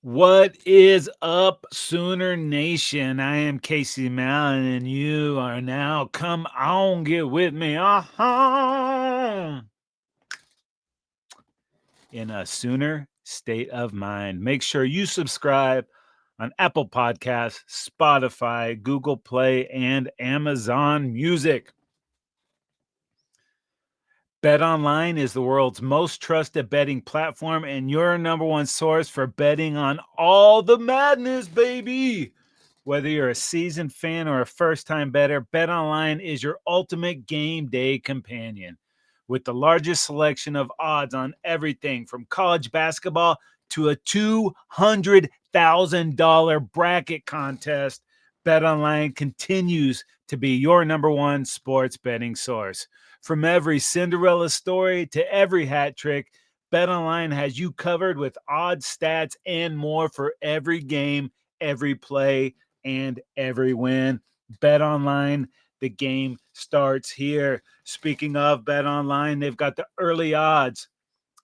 What is up, Sooner Nation? I am Casey Mallon, and you are now. Come on, get with me. In a Sooner state of mind. Make sure you subscribe on Apple Podcasts, Spotify, Google Play, and Amazon Music. BetOnline is the world's most trusted betting platform and your number one source for betting on all the madness, baby. Whether you're a seasoned fan or a first-time bettor, BetOnline is your ultimate game day companion. With the largest selection of odds on everything from college basketball to a $200,000 bracket contest, BetOnline continues to be your number one sports betting source. From every Cinderella story to every hat trick, BetOnline has you covered with odds, stats, and more for every game, every play, and every win. BetOnline, the game starts here. Speaking of BetOnline, they've got the early odds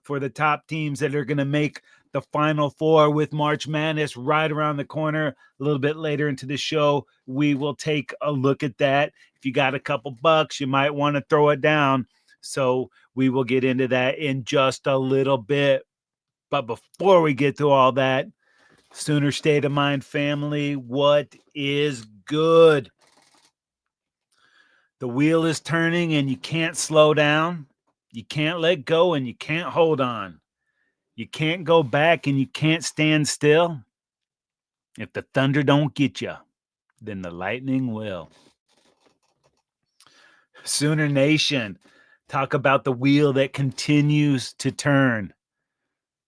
for the top teams that are going to make the Final Four with March Madness right around the corner. A little bit later into the show, we will take a look at that. If you got a couple bucks, you might want to throw it down. So we will get into that in just a little bit. But before we get to all that, Sooner State of Mind family, what is good? The wheel is turning and you can't slow down. You can't let go and you can't hold on. You can't go back and you can't stand still. If the thunder don't get you, then the lightning will. Sooner Nation, talk about the wheel that continues to turn.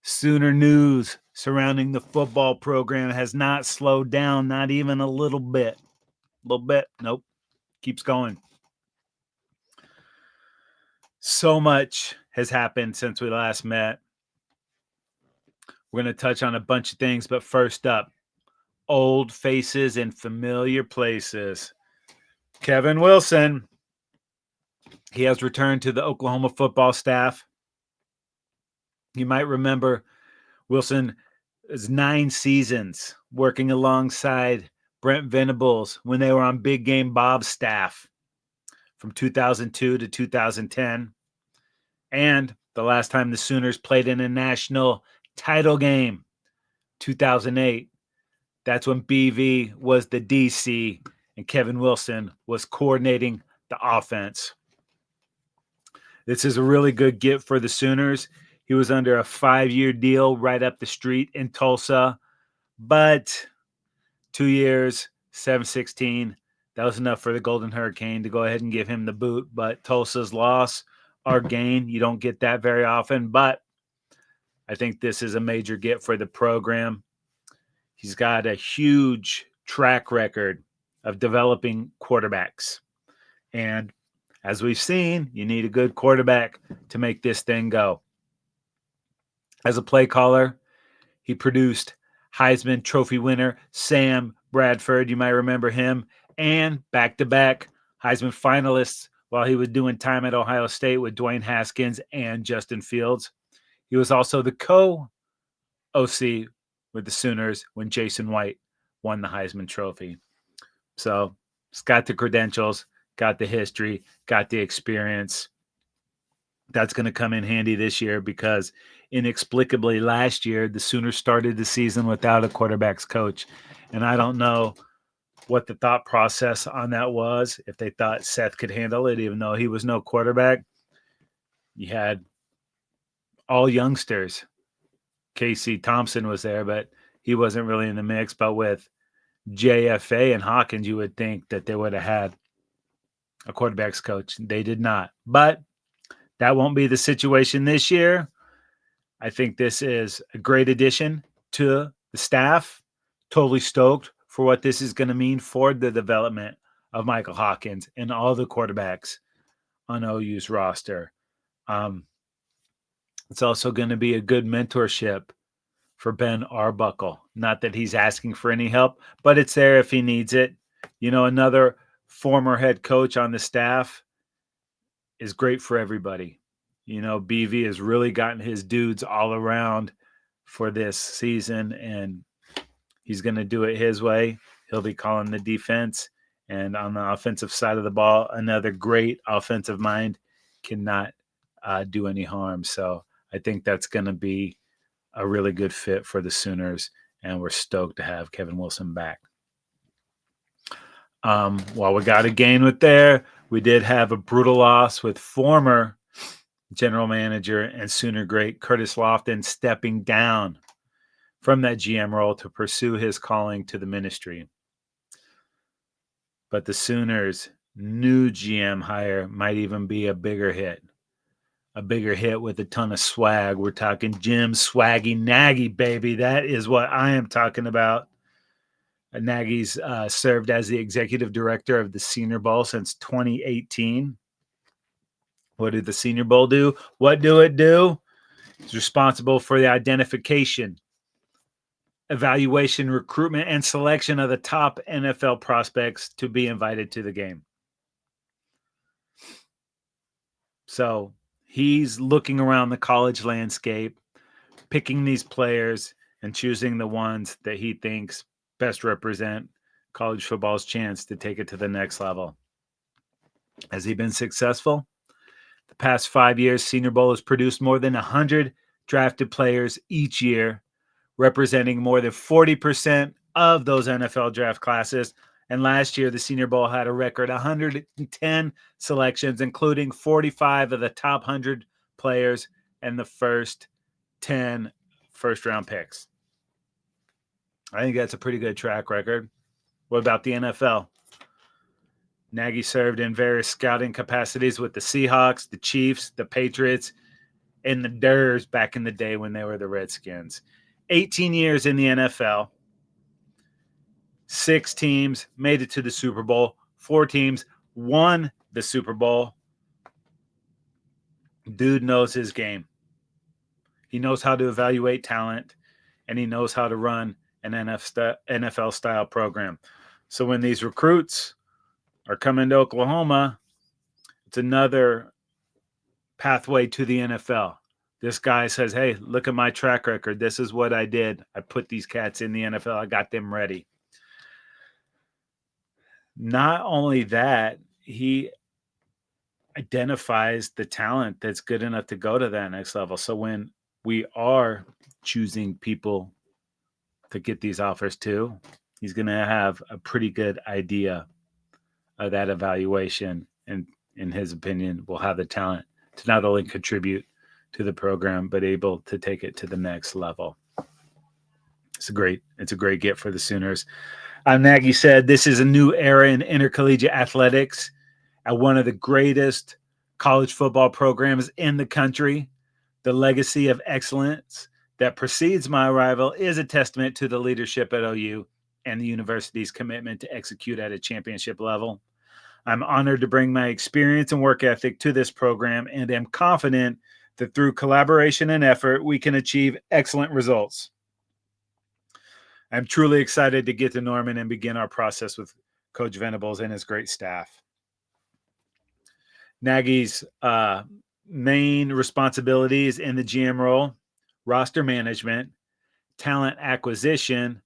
Sooner news surrounding the football program has not slowed down, not even a little bit. A little bit. Nope. Keeps going. So much has happened since we last met. We're going to touch on a bunch of things, but first up, old faces in familiar places. Kevin Wilson, he has returned to the Oklahoma football staff. You might remember Wilson is 9 seasons working alongside Brent Venables when they were on Big Game Bob's staff from 2002 to 2010. And the last time the Sooners played in a national title game, 2008. That's when BV was the DC and Kevin Wilson was coordinating the offense. This is a really good get for the Sooners. He was under a 5-year deal right up the street in Tulsa, but 2 years, 716. That was enough for the Golden Hurricane to go ahead and give him the boot. But Tulsa's loss, our gain, you don't get that very often. But I think this is a major get for the program. He's got a huge track record of developing quarterbacks. And as we've seen, you need a good quarterback to make this thing go. As a play caller, he produced Heisman Trophy winner Sam Bradford. You might remember him. And back-to-back Heisman finalists while he was doing time at Ohio State with Dwayne Haskins and Justin Fields. He was also the co-OC with the Sooners when Jason White won the Heisman Trophy. So he's got the credentials, got the history, got the experience. That's going to come in handy this year because inexplicably last year, the Sooners started the season without a quarterback's coach. And I don't know what the thought process on that was, if they thought Seth could handle it, even though he was no quarterback. You had all youngsters. Casey Thompson was there, but he wasn't really in the mix. But with JFA and Hawkins, you would think that they would have had a quarterback's coach. They did not. But that won't be the situation this year. I think this is a great addition to the staff. Totally stoked for what this is going to mean for the development of Michael Hawkins and all the quarterbacks on OU's roster. It's also going to be a good mentorship for Ben Arbuckle. Not that he's asking for any help, but it's there if he needs it. You know, another former head coach on the staff is great for everybody. You know, BV has really gotten his dudes all around for this season, and he's going to do it his way. He'll be calling the defense. And on the offensive side of the ball, another great offensive mind cannot do any harm. So I think that's going to be a really good fit for the Sooners, and we're stoked to have Kevin Wilson back. While we got a gain with there, we did have a brutal loss with former general manager and Sooner great Curtis Lofton stepping down from that GM role to pursue his calling to the ministry. But the Sooners' new GM hire might even be a bigger hit with a ton of swag. We're talking Jim Swaggy Nagy, baby. That is what I am talking about. Nagy's served as the executive director of the Senior Bowl since 2018. What did the Senior Bowl do? What do it do? It's responsible for the identification, evaluation, recruitment, and selection of the top NFL prospects to be invited to the game. So he's looking around the college landscape, picking these players and choosing the ones that he thinks best represent college football's chance to take it to the next level. Has he been successful? The past 5 years, Senior Bowl has produced more than 100 drafted players each year, representing more than 40% of those NFL draft classes. And last year, the Senior Bowl had a record 110 selections, including 45 of the top 100 players and the first 10 first-round picks. I think that's a pretty good track record. What about the NFL? Nagy served in various scouting capacities with the Seahawks, the Chiefs, the Patriots, and the Durs back in the day when they were the Redskins. 18 years in the NFL. 6 teams made it to the Super Bowl. 4 teams won the Super Bowl. Dude knows his game. He knows how to evaluate talent, and he knows how to run an NFL-style program. So when these recruits are coming to Oklahoma, it's another pathway to the NFL. This guy says, hey, look at my track record. This is what I did. I put these cats in the NFL. I got them ready. Not only that, he identifies the talent that's good enough to go to that next level. So when we are choosing people to get these offers to, he's going to have a pretty good idea of that evaluation, and in his opinion, will have the talent to not only contribute to the program, but able to take it to the next level. It's a great get for the Sooners. Nagy said this is a new era in intercollegiate athletics at one of the greatest college football programs in the country. The legacy of excellence that precedes my arrival is a testament to the leadership at OU and the university's commitment to execute at a championship level. I'm honored to bring my experience and work ethic to this program, and am confident that through collaboration and effort, we can achieve excellent results. I'm truly excited to get to Norman and begin our process with Coach Venables and his great staff. Nagy's main responsibilities in the GM role: roster management, talent acquisition,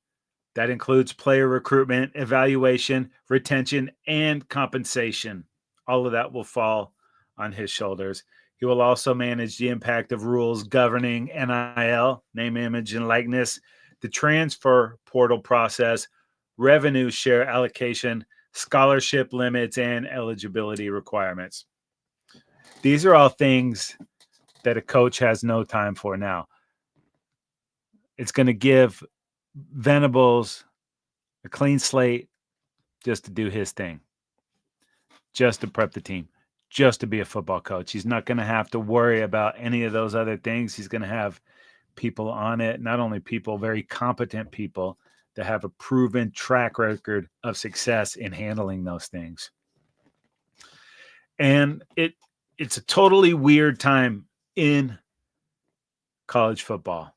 that includes player recruitment, evaluation, retention, and compensation. All of that will fall on his shoulders. He will also manage the impact of rules governing NIL, name, image, and likeness, the transfer portal process, revenue share allocation, scholarship limits, and eligibility requirements. These are all things that a coach has no time for now. It's going to give Venables a clean slate just to do his thing, just to prep the team, just to be a football coach. He's not going to have to worry about any of those other things. He's going to have people on it, not only people, very competent people that have a proven track record of success in handling those things. And it's a totally weird time in college football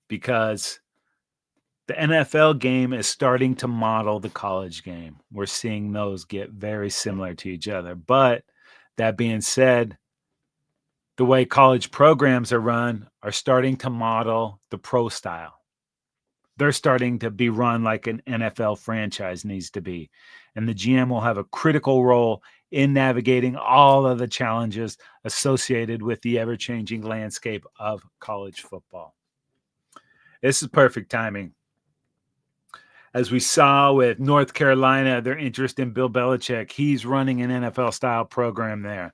because the NFL game is starting to model the college game. We're seeing those get very similar to each other. But that being said, the way college programs are run are starting to model the pro style. They're starting to be run like an NFL franchise needs to be. And the GM will have a critical role in navigating all of the challenges associated with the ever-changing landscape of college football. This is perfect timing. As we saw with North Carolina, their interest in Bill Belichick, he's running an NFL-style program there.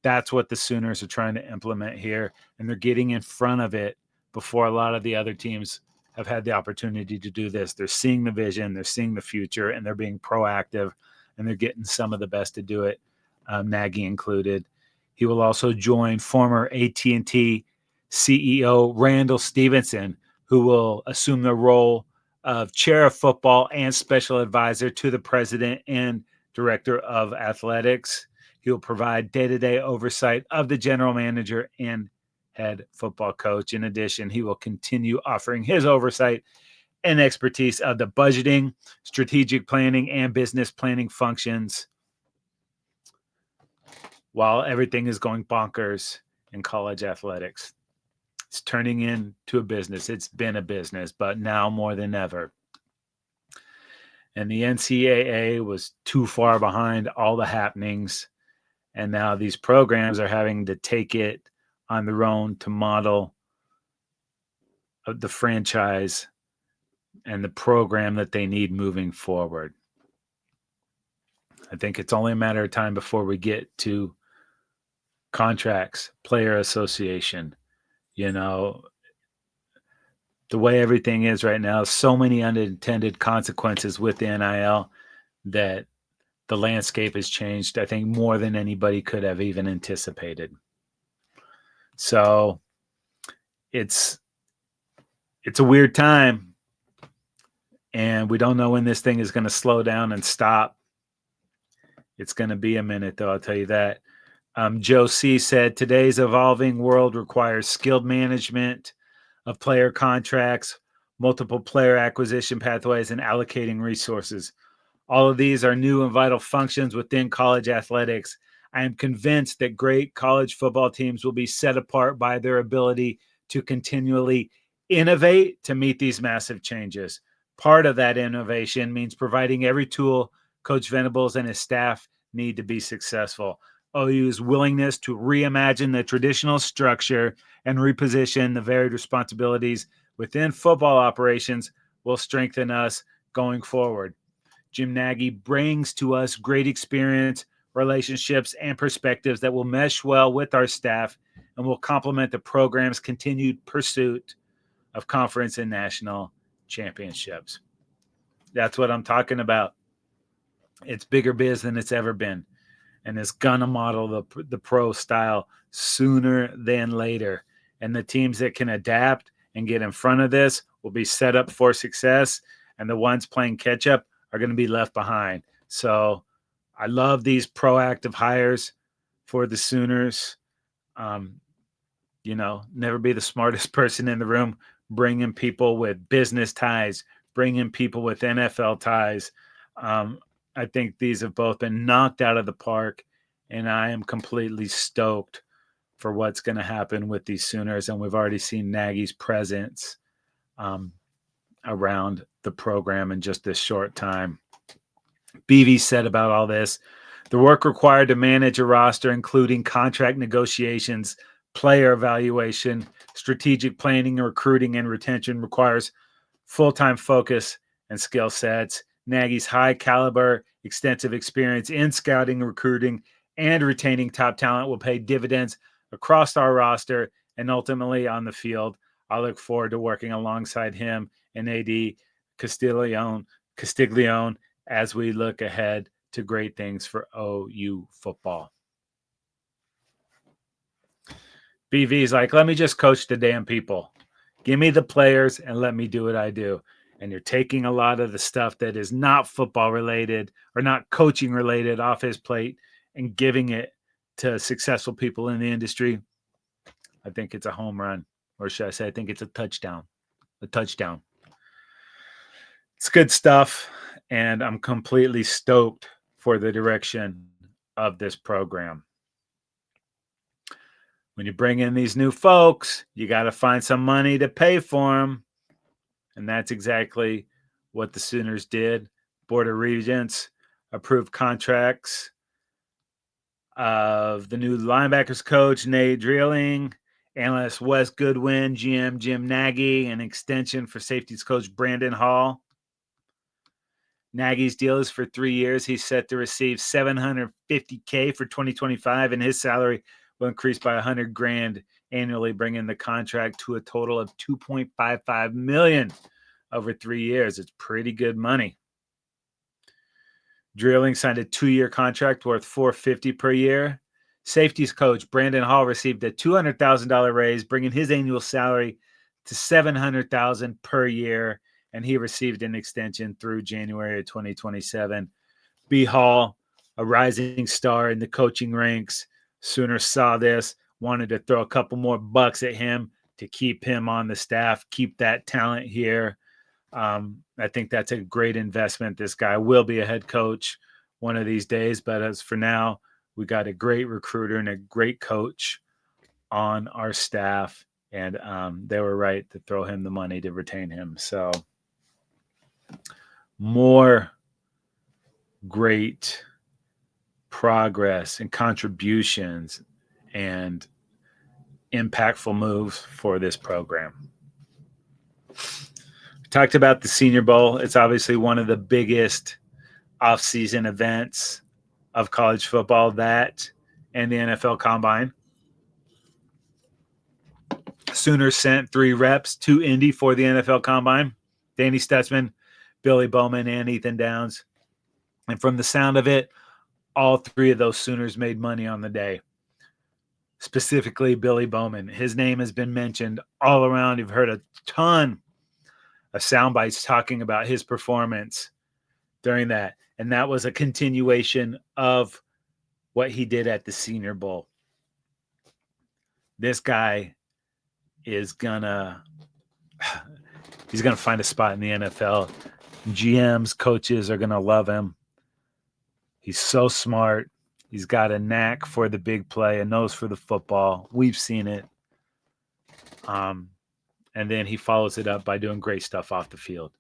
That's what the Sooners are trying to implement here, and they're getting in front of it before a lot of the other teams have had the opportunity to do this. They're seeing the vision, they're seeing the future, and they're being proactive, and they're getting some of the best to do it, Nagy included. He will also join former AT&T CEO Randall Stevenson, who will assume the role of chair of football and special advisor to the president and director of athletics. He will provide day-to-day oversight of the general manager and head football coach. In addition, he will continue offering his oversight and expertise of the budgeting, strategic planning, and business planning functions while everything is going bonkers in college athletics. It's turning into a business. It's been a business, but now more than ever. And the NCAA was too far behind all the happenings. And now these programs are having to take it on their own to model the franchise and the program that they need moving forward. I think it's only a matter of time before we get to contracts, player association. You know, the way everything is right now, so many unintended consequences with the NIL that the landscape has changed, I think, more than anybody could have even anticipated. So it's a weird time, and we don't know when this thing is going to slow down and stop. It's going to be a minute, though, I'll tell you that. Joe C. said, today's evolving world requires skilled management of player contracts, multiple player acquisition pathways, and allocating resources. All of these are new and vital functions within college athletics. I am convinced that great college football teams will be set apart by their ability to continually innovate to meet these massive changes. Part of that innovation means providing every tool Coach Venables and his staff need to be successful. OU's willingness to reimagine the traditional structure and reposition the varied responsibilities within football operations will strengthen us going forward. Jim Nagy brings to us great experience, relationships, and perspectives that will mesh well with our staff and will complement the program's continued pursuit of conference and national championships. That's what I'm talking about. It's bigger biz than it's ever been, and it's gonna model the pro style sooner than later. And the teams that can adapt and get in front of this will be set up for success, and the ones playing catch up are going to be left behind. So I love these proactive hires for the Sooners. Never be the smartest person in the room, bringing people with business ties, bringing people with NFL ties. I think these have both been knocked out of the park, and I am completely stoked for what's going to happen with these Sooners. And we've already seen Nagy's presence around the program in just this short time. BV said about all this, the work required to manage a roster, including contract negotiations, player evaluation, strategic planning, recruiting, and retention, requires full-time focus and skill sets. Nagy's high caliber, extensive experience in scouting, recruiting, and retaining top talent will pay dividends across our roster and ultimately on the field. I look forward to working alongside him and AD Castiglione as we look ahead to great things for OU football. BV's like, let me just coach the damn people. Give me the players and let me do what I do. And you're taking a lot of the stuff that is not football related or not coaching related off his plate and giving it to successful people in the industry. I think it's a home run. Or should I say, I think it's a touchdown. A touchdown. It's good stuff, and I'm completely stoked for the direction of this program. When you bring in these new folks, you got to find some money to pay for them. And that's exactly what the Sooners did. Board of Regents approved contracts of the new linebackers coach, Nate Drilling, analyst Wes Goodwin, GM Jim Nagy, and extension for safeties coach Brandon Hall. Nagy's deal is for 3 years. He's set to receive $750K for 2025, and his salary will increase by $100,000 annually, bringing the contract to a total of $2.55 million over 3 years. It's pretty good money. Drilling signed a 2-year contract worth $450,000 per year. Safeties coach Brandon Hall received a $200,000 raise, bringing his annual salary to $700,000 per year, and he received an extension through January of 2027. B. Hall, a rising star in the coaching ranks, Sooners saw this, wanted to throw a couple more bucks at him to keep him on the staff, keep that talent here. I think that's a great investment. This guy will be a head coach one of these days, but as for now, we got a great recruiter and a great coach on our staff, and they were right to throw him the money to retain him. So more great progress and contributions and impactful moves for this program. We talked about the Senior Bowl. It's obviously one of the biggest off-season events of college football, that and the NFL Combine. Sooners sent 3 reps to Indy for the NFL Combine. Danny Stutzman, Billy Bowman, and Ethan Downs. And from the sound of it, all 3 of those Sooners made money on the day. Specifically, Billy Bowman. His name has been mentioned all around. You've heard a ton of sound bites talking about his performance during that. And that was a continuation of what he did at the Senior Bowl. This guy is he's gonna find a spot in the NFL. GMs, coaches are gonna love him. He's so smart. He's got a knack for the big play, a nose for the football. We've seen it. And then he follows it up by doing great stuff off the field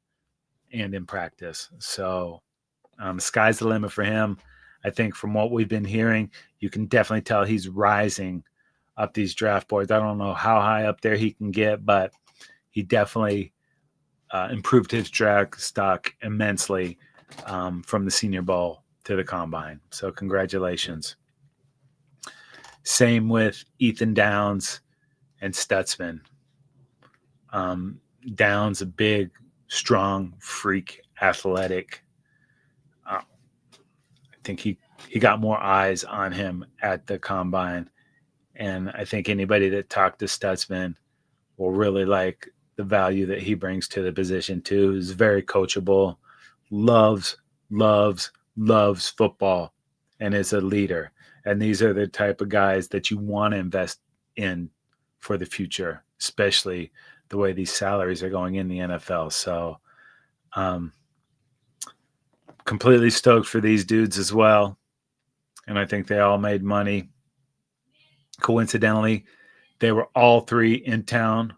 and in practice. So sky's the limit for him. I think from what we've been hearing, you can definitely tell he's rising up these draft boards. I don't know how high up there he can get, but he definitely improved his draft stock immensely from the Senior Bowl to the Combine. So congratulations. Same with Ethan Downs and Stutzman. Downs, a big, strong, freak, athletic. I think he got more eyes on him at the Combine. And I think anybody that talked to Stutzman will really like the value that he brings to the position too. He's very coachable, loves football, and is a leader. And these are the type of guys that you want to invest in for the future, especially the way these salaries are going in the NFL. So completely stoked for these dudes as well. And I think they all made money. Coincidentally, they were all 3 in town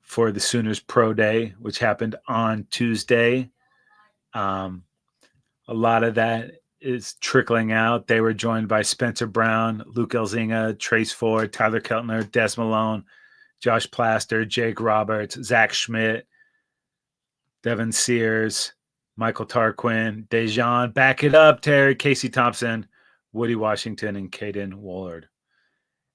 for the Sooners Pro Day, which happened on Tuesday. A lot of that is trickling out. They were joined by Spencer Brown, Luke Elzinga, Trace Ford, Tyler Keltner, Des Malone, Josh Plaster, Jake Roberts, Zach Schmidt, Devin Sears, Michael Tarquin, Dejan, back it up, Terry, Casey Thompson, Woody Washington, and Caden Woolard.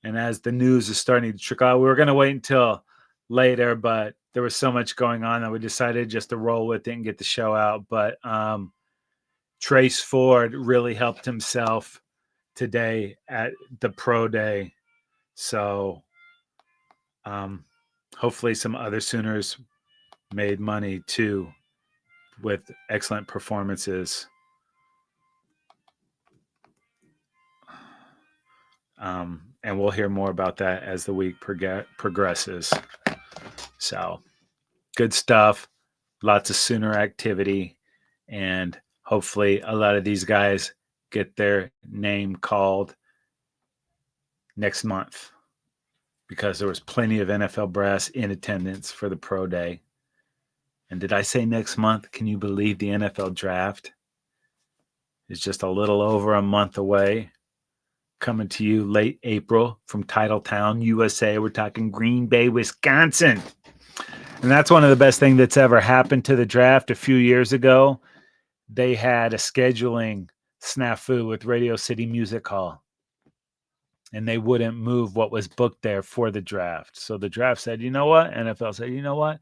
And as the news is starting to trickle out, we were going to wait until later, but there was so much going on that we decided just to roll with it and get the show out. But Trace Ford really helped himself today at the Pro Day. So hopefully some other Sooners made money too with excellent performances. And we'll hear more about that as the week progresses. So good stuff. Lots of Sooner activity. And hopefully a lot of these guys get their name called next month. because there was plenty of NFL brass in attendance for the pro day. And did I say next month? Can you believe the NFL draft is just a little over a month away? Coming to you late April from Titletown, USA. We're talking Green Bay, Wisconsin. And that's one of the best things that's ever happened to the draft. A few years ago, they had a scheduling snafu with Radio City Music Hall, and they wouldn't move what was booked there for the draft. So the draft said, you know what? NFL said, you know what?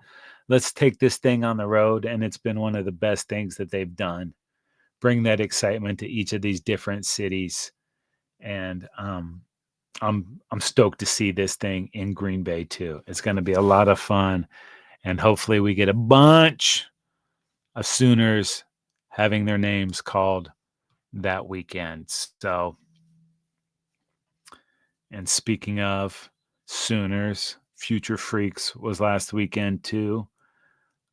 Let's take this thing on the road. And it's been one of the best things that they've done. Bring that excitement to each of these different cities. And I'm stoked to see this thing in Green Bay too. It's going to be a lot of fun. And hopefully we get a bunch of Sooners having their names called that weekend. So, and speaking of Sooners, Future Freaks was last weekend too.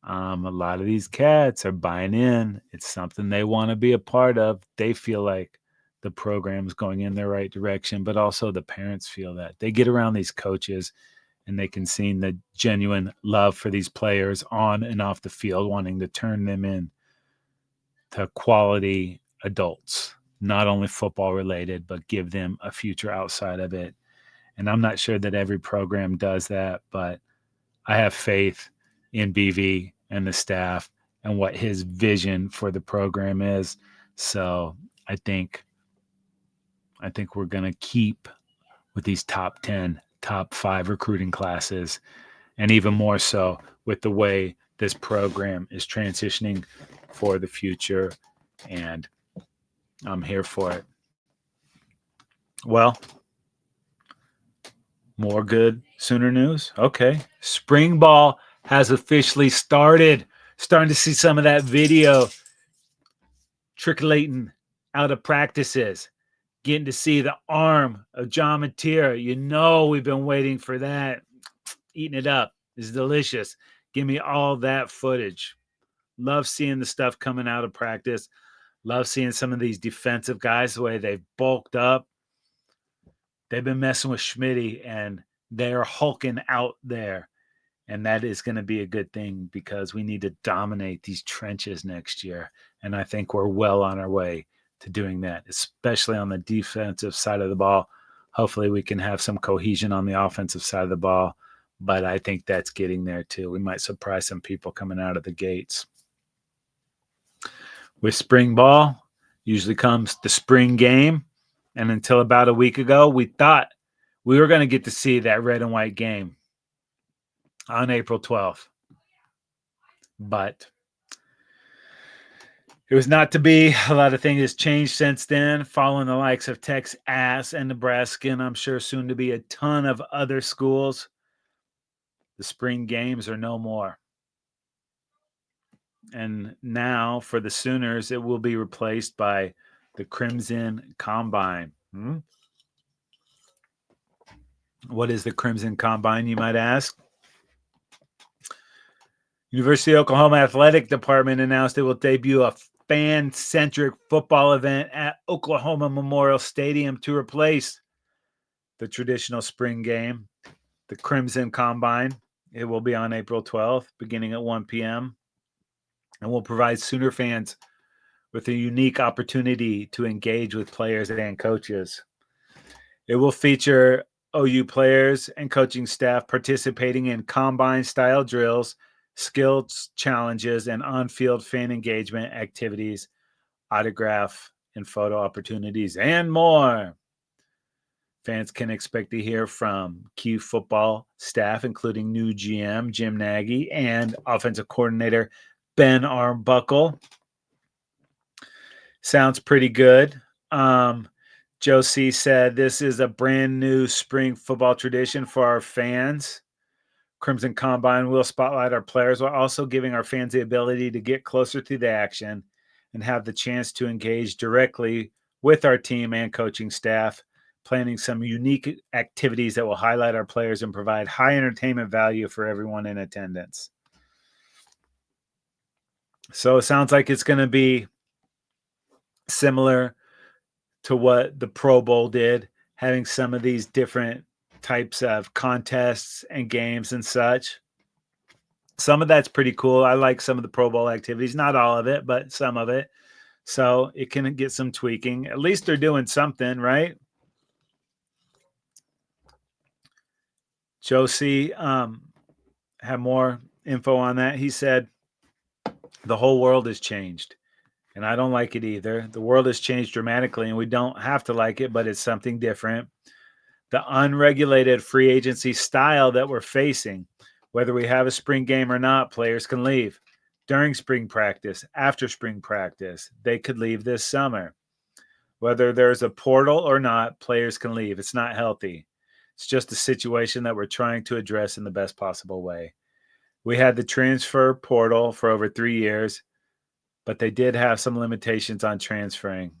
A lot of these cats are buying in. It's something they want to be a part of. They feel like the program's going in the right direction, but also the parents feel that. They get around these coaches and they can see the genuine love for these players on and off the field, wanting to turn them in to quality adults, not only football related, but give them a future outside of it. And I'm not sure that every program does that, but I have faith in BV and the staff and what his vision for the program is. So I think we're going to keep with these top 10, top 5 recruiting classes, and even more so with the way this program is transitioning for the future. And I'm here for it. Well, more good Sooner news. Okay. Spring ball has officially started. Starting to see some of that video trickling out of practices. Getting to see the arm of John Mateer. You know we've been waiting for that. Eating it up. It's delicious. Give me all that footage. Love seeing the stuff coming out of practice. Love seeing some of these defensive guys, the way they've bulked up. They've been messing with Schmitty, and they're hulking out there. And that is going to be a good thing because we need to dominate these trenches next year. And I think we're well on our way to doing that, especially on the defensive side of the ball. Hopefully we can have some cohesion on the offensive side of the ball, but I think that's getting there too. We might surprise some people coming out of the gates. With spring ball, usually comes the spring game. And until about a week ago, we thought we were going to get to see that red and white game on April 12th. But it was not to be. A lot of things has changed since then, following the likes of Texas and Nebraska, and I'm sure soon to be a ton of other schools. The spring games are no more. And now for the Sooners, it will be replaced by the Crimson Combine. What is the Crimson Combine, you might ask? University of Oklahoma Athletic Department announced it will debut a fan-centric football event at Oklahoma Memorial Stadium to replace the traditional spring game, the Crimson Combine. It will be on April 12th, beginning at 1 p.m., and will provide Sooner fans with a unique opportunity to engage with players and coaches. It will feature OU players and coaching staff participating in combine-style drills, skills challenges, and on-field fan engagement activities, autograph and photo opportunities, and more. Fans can expect to hear from key football staff, including new GM Jim Nagy and offensive coordinator Ben Arbuckle. Sounds pretty good. Joe C. said, this is a brand new spring football tradition for our fans. Crimson Combine will spotlight our players while also giving our fans the ability to get closer to the action and have the chance to engage directly with our team and coaching staff, planning some unique activities that will highlight our players and provide high entertainment value for everyone in attendance. So it sounds like it's going to be similar to what the Pro Bowl did, having some of these different types of contests and games and such. Some of that's pretty cool. I like some of the Pro Bowl activities, not all of it, but some of it. So it can get some tweaking. At least they're doing something, right? Josie had more info on that. He said, the whole world has changed, and I don't like it either. The world has changed dramatically, and we don't have to like it, but it's something different. The unregulated free agency style that we're facing, whether we have a spring game or not, players can leave during spring practice, after spring practice. They could leave this summer. Whether there's a portal or not, players can leave. It's not healthy. It's just a situation that we're trying to address in the best possible way. We had the transfer portal for over 3 years, but they did have some limitations on transferring.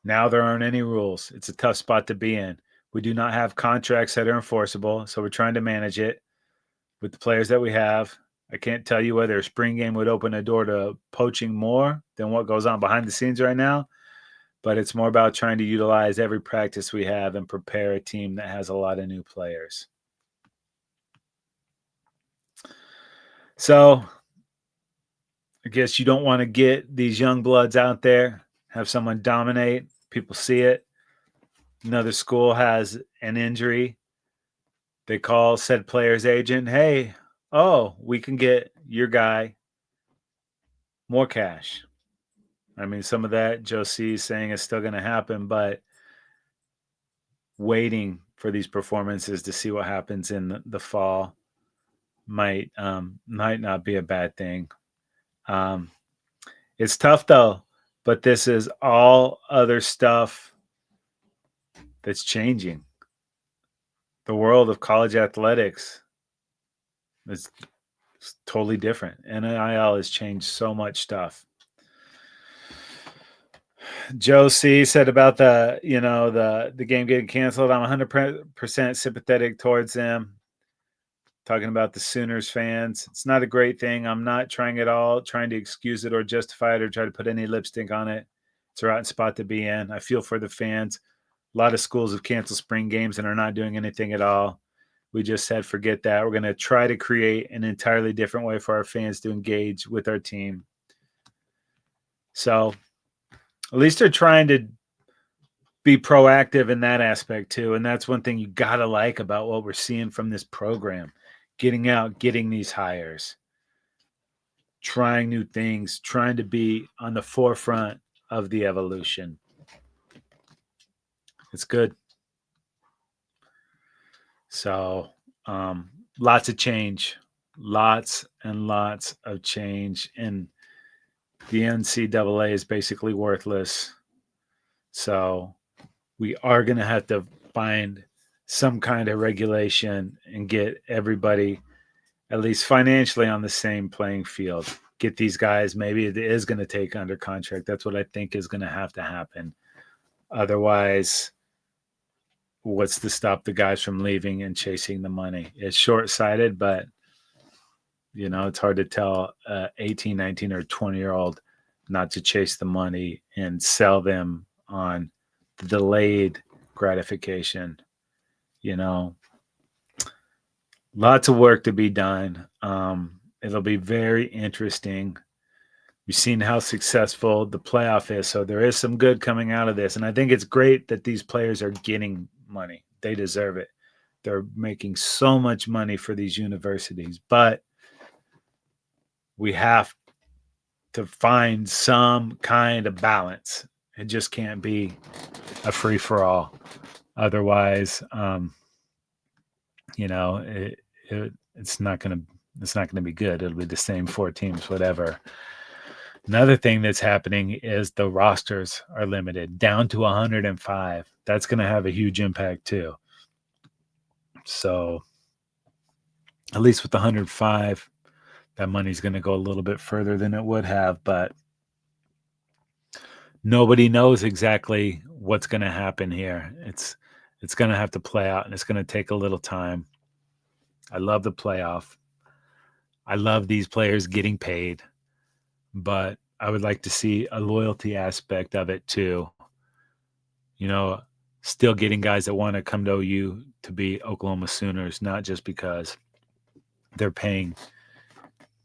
Now there aren't any rules. It's a tough spot to be in. We do not have contracts that are enforceable, so we're trying to manage it with the players that we have. I can't tell you whether a spring game would open a door to poaching more than what goes on behind the scenes right now, but it's more about trying to utilize every practice we have and prepare a team that has a lot of new players. So I guess you don't want to get these young bloods out there, have someone dominate. People see it. Another school has an injury. They call said player's agent, hey, we can get your guy more cash. I mean, some of that Josie is saying is still going to happen, but waiting for these performances to see what happens in the fall might not be a bad thing. It's tough though, but this is all other stuff that's changing. The world of college athletics is totally different. NIL has changed so much stuff. Joe C said about the game getting canceled. I'm 100% sympathetic towards them. Talking about the Sooners fans. It's not a great thing. I'm not trying to excuse it or justify it or try to put any lipstick on it. It's a rotten spot to be in. I feel for the fans. A lot of schools have canceled spring games and are not doing anything at all. We just said, forget that. We're going to try to create an entirely different way for our fans to engage with our team. So at least they're trying to be proactive in that aspect too. And that's one thing you got to like about what we're seeing from this program. Getting out, getting these hires, trying new things, trying to be on the forefront of the evolution. It's good. So lots of change, lots and lots of change. And the NCAA is basically worthless. So we are going to have to find some kind of regulation and get everybody, at least financially, on the same playing field. Get these guys, maybe it is going to take under contract. That's what I think is going to have to happen. Otherwise, what's to stop the guys from leaving and chasing the money? It's short-sighted, but, it's hard to tell 18, 19, or 20-year-old not to chase the money and sell them on the delayed gratification. Lots of work to be done. It'll be very interesting. We've seen how successful the playoff is, so there is some good coming out of this. And I think it's great that these players are getting money. They deserve it. They're making so much money for these universities, but we have to find some kind of balance. It just can't be a free-for-all. Otherwise, it's not going to be good. It'll be the same 4 teams, whatever. Another thing that's happening is the rosters are limited down to 105. That's going to have a huge impact too. So at least with the 105, that money's going to go a little bit further than it would have, but nobody knows exactly what's going to happen here. It's going to have to play out, and it's going to take a little time. I love the playoff. I love these players getting paid, but I would like to see a loyalty aspect of it too. still getting guys that want to come to OU to be Oklahoma Sooners, not just because they're paying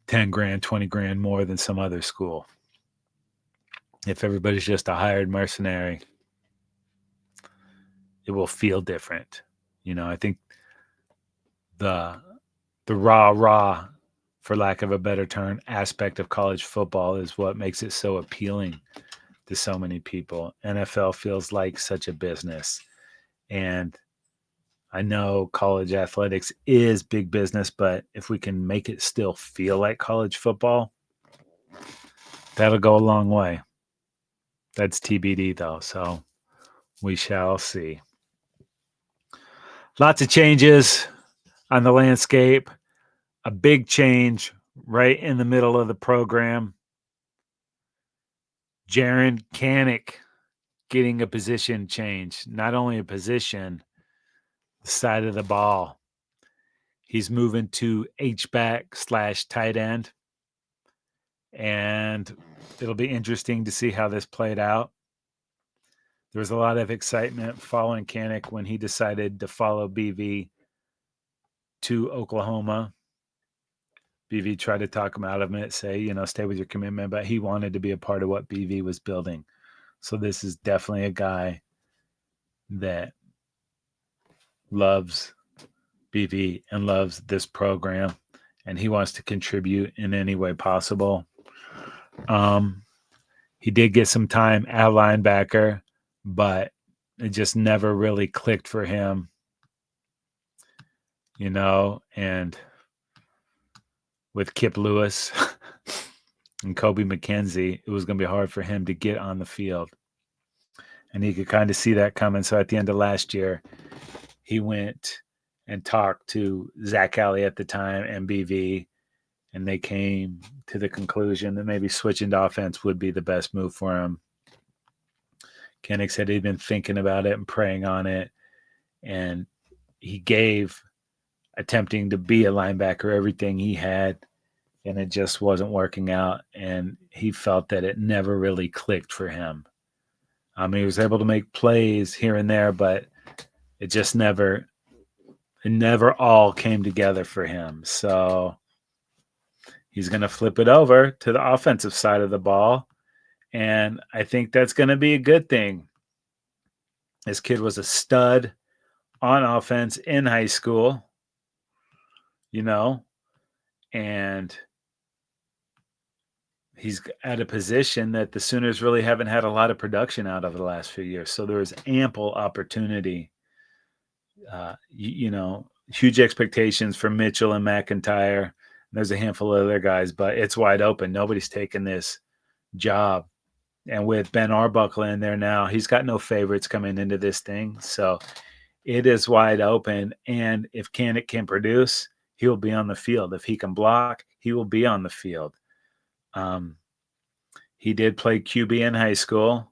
10 grand, 20 grand more than some other school. If everybody's just a hired mercenary, it will feel different. I think the rah, for lack of a better term, aspect of college football is what makes it so appealing to so many people. NFL feels like such a business. And I know college athletics is big business, but if we can make it still feel like college football, that'll go a long way. That's TBD, though, so we shall see. Lots of changes on the landscape. A big change right in the middle of the program. Jaron Kanik getting a position change. Not only a position, the side of the ball. He's moving to H-back / tight end. And it'll be interesting to see how this played out. There was a lot of excitement following Kanik when he decided to follow BV to Oklahoma. BV tried to talk him out of it, say, stay with your commitment, but he wanted to be a part of what BV was building. So this is definitely a guy that loves BV and loves this program, and he wants to contribute in any way possible. He did get some time at linebacker, but it just never really clicked for him, and with Kip Lewis and Kobe McKenzie, it was going to be hard for him to get on the field. And he could kind of see that coming. So at the end of last year, he went and talked to Zach Alley at the time and BV, and they came to the conclusion that maybe switching to offense would be the best move for him. Kanik said he'd been thinking about it and praying on it, and he gave attempting to be a linebacker everything he had, and it just wasn't working out, and he felt that it never really clicked for him. He was able to make plays here and there, but it just never all came together for him. So he's going to flip it over to the offensive side of the ball, and I think that's going to be a good thing. This kid was a stud on offense in high school, and he's at a position that the Sooners really haven't had a lot of production out of the last few years. So there is ample opportunity. Huge expectations for Mitchell and McIntyre. There's a handful of other guys, but it's wide open. Nobody's taken this job. And with Ben Arbuckle in there now, he's got no favorites coming into this thing. So it is wide open. And if Kanik can produce, he will be on the field. If he can block, he will be on the field. He did play QB in high school,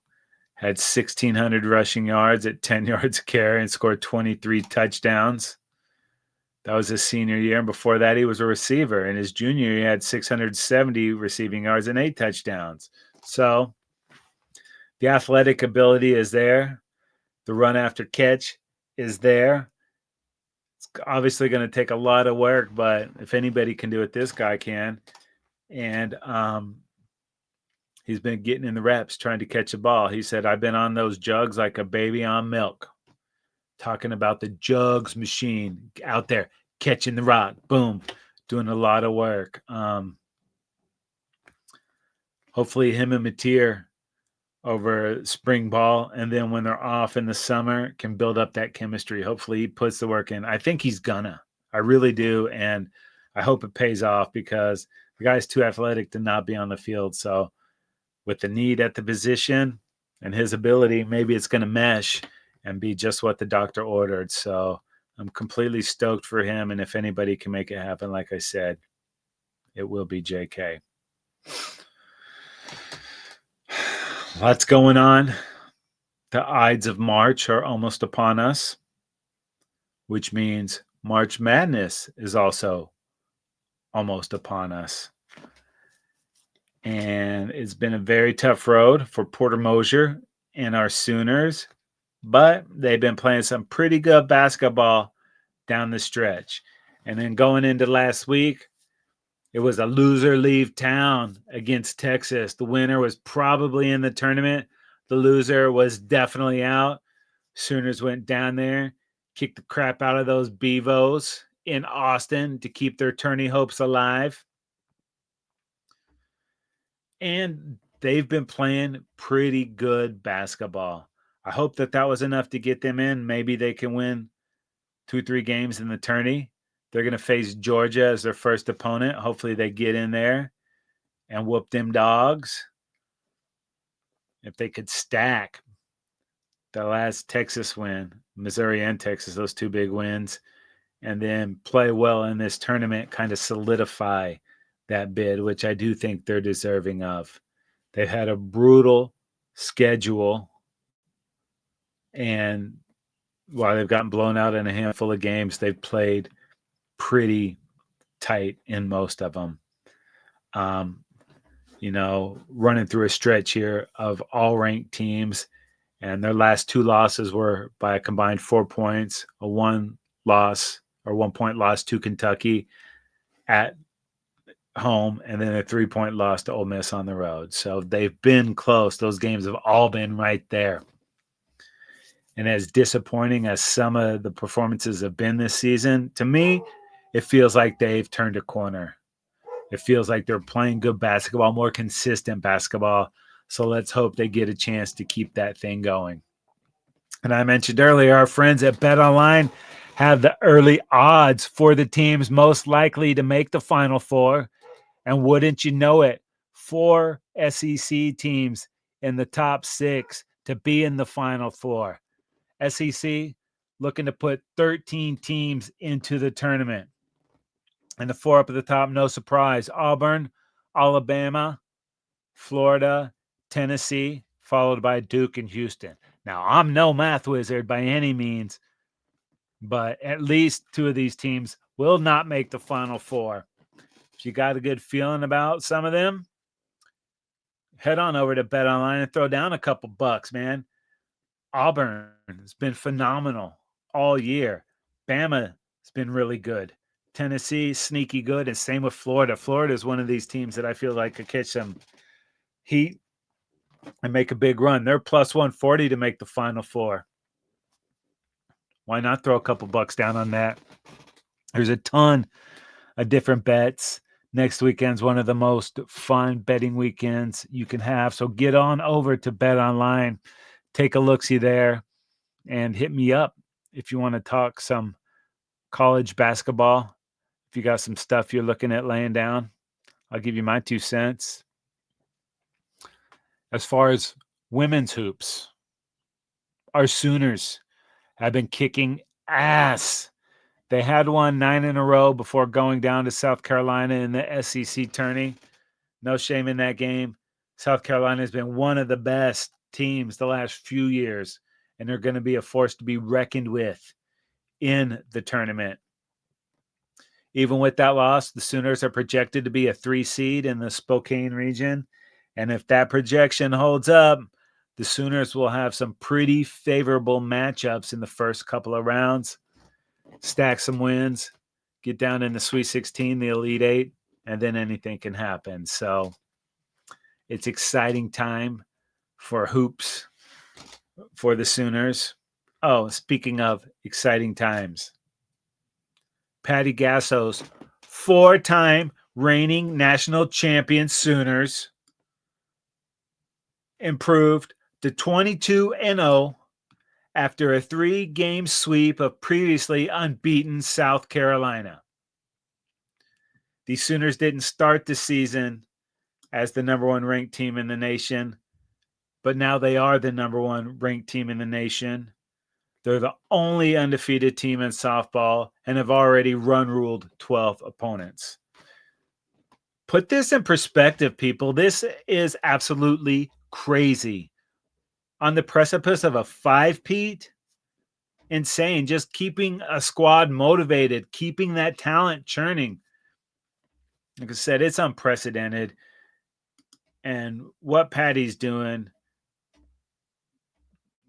had 1,600 rushing yards at 10 yards a carry and scored 23 touchdowns. That was his senior year. And before that, he was a receiver. In his junior year, he had 670 receiving yards and 8 touchdowns. So the athletic ability is there. The run after catch is there. It's obviously going to take a lot of work, but if anybody can do it, this guy can. And he's been getting in the reps trying to catch a ball. He said, I've been on those jugs like a baby on milk. Talking about the jugs machine out there, catching the rock, boom, doing a lot of work. Hopefully him and Mateer over spring ball, and then when they're off in the summer, can build up that chemistry. Hopefully he puts the work in. I think he's gonna. I really do, and I hope it pays off because the guy's too athletic to not be on the field. So with the need at the position and his ability, maybe it's going to mesh and be just what the doctor ordered. So I'm completely stoked for him. And if anybody can make it happen, like I said, it will be JK. Lots going on. The Ides of March are almost upon us, which means March Madness is also almost upon us. And it's been a very tough road for Porter Mosier and our Sooners. but they've been playing some pretty good basketball down the stretch. And then going into last week, it was a loser leave town against Texas. The winner was probably in the tournament. The loser was definitely out. Sooners went down there, kicked the crap out of those Bevos in Austin to keep their tourney hopes alive. And they've been playing pretty good basketball. I hope that was enough to get them in. Maybe they can win 2-3 games in the tourney. They're going to face Georgia as their first opponent. Hopefully they get in there and whoop them dogs. If they could stack the last Texas win, Missouri and Texas, those two big wins, and then play well in this tournament, kind of solidify that bid, which I do think they're deserving of. They've had a brutal schedule, and while they've gotten blown out in a handful of games, they've played pretty tight in most of them. Running through a stretch here of all ranked teams, and their last two losses were by a combined 4 points, a 1 point loss to Kentucky at home, and then a 3-point loss to Ole Miss on the road. So they've been close. Those games have all been right there. And as disappointing as some of the performances have been this season, to me, it feels like they've turned a corner. It feels like they're playing good basketball, more consistent basketball. So let's hope they get a chance to keep that thing going. And I mentioned earlier, our friends at BetOnline have the early odds for the teams most likely to make the Final Four. And wouldn't you know it, 4 SEC teams in the top 6 to be in the Final Four. SEC looking to put 13 teams into the tournament. And the 4 up at the top, no surprise, Auburn, Alabama, Florida, Tennessee, followed by Duke and Houston. Now, I'm no math wizard by any means, but at least 2 of these teams will not make the Final Four. If you got a good feeling about some of them, head on over to BetOnline and throw down a couple bucks, man. Auburn has been phenomenal all year. Bama has been really good. Tennessee, sneaky good, and same with Florida. Florida is one of these teams that I feel like could catch some heat and make a big run. They're plus 140 to make the Final Four. Why not throw a couple bucks down on that? There's a ton of different bets. Next weekend's one of the most fun betting weekends you can have. So get on over to BetOnline, take a look-see there, and hit me up if you want to talk some college basketball. If you got some stuff you're looking at laying down, I'll give you my 2 cents. As far as women's hoops, our Sooners have been kicking ass. They had won 9 in a row before going down to South Carolina in the SEC tourney. No shame in that game. South Carolina has been one of the best teams the last few years, and they're going to be a force to be reckoned with in the tournament. Even with that loss, the Sooners are projected to be a 3 seed in the Spokane region. And if that projection holds up, the Sooners will have some pretty favorable matchups in the first couple of rounds, stack some wins, get down in the Sweet 16, the Elite 8, and then anything can happen. So it's exciting time for hoops for the Sooners. Oh, speaking of exciting times, Patty Gasso's 4-time reigning national champion Sooners improved to 22-0 after a 3-game sweep of previously unbeaten South Carolina. The Sooners didn't start the season as the number 1 ranked team in the nation, but now they are the number 1 ranked team in the nation. They're the only undefeated team in softball and have already run-ruled 12 opponents. Put this in perspective, people. This is absolutely crazy. On the precipice of a 5-peat, insane. Just keeping a squad motivated, keeping that talent churning. Like I said, it's unprecedented. And what Patty's doing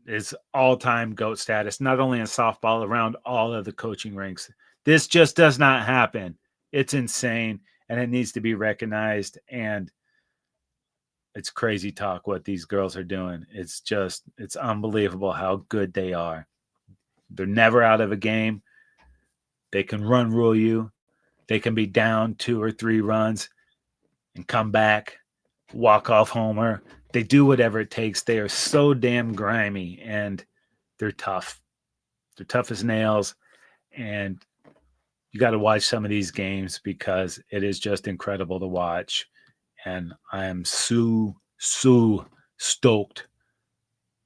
is all-time GOAT status, not only in softball, around all of the coaching ranks. This just does not happen. It's insane, and it needs to be recognized. And it's crazy talk what these girls are doing. It's unbelievable how good they are. They're never out of a game. They can run rule you. They can be down 2 or 3 runs and come back, walk off homer. They do whatever it takes. They are so damn grimy, and they're tough. They're tough as nails, and you got to watch some of these games because it is just incredible to watch. And I am so stoked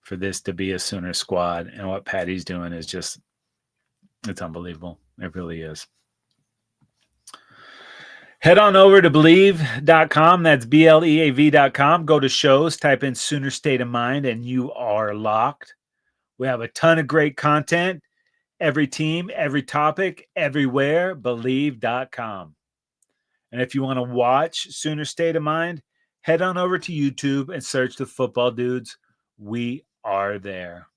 for this to be a Sooner squad. And what Patty's doing is just, it's unbelievable. It really is. Head on over to believe.com. That's BLEAV.com. Go to shows, type in Sooner State of Mind, and you are locked. We have a ton of great content. Every team, every topic, everywhere. Believe.com. And if you want to watch Sooner State of Mind, head on over to YouTube and search the Football Dudes. We are there.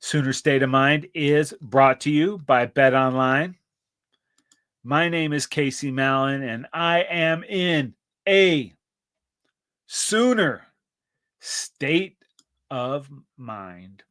Sooner State of Mind is brought to you by Bet Online. My name is Casey Mallon, and I am in a Sooner State of Mind.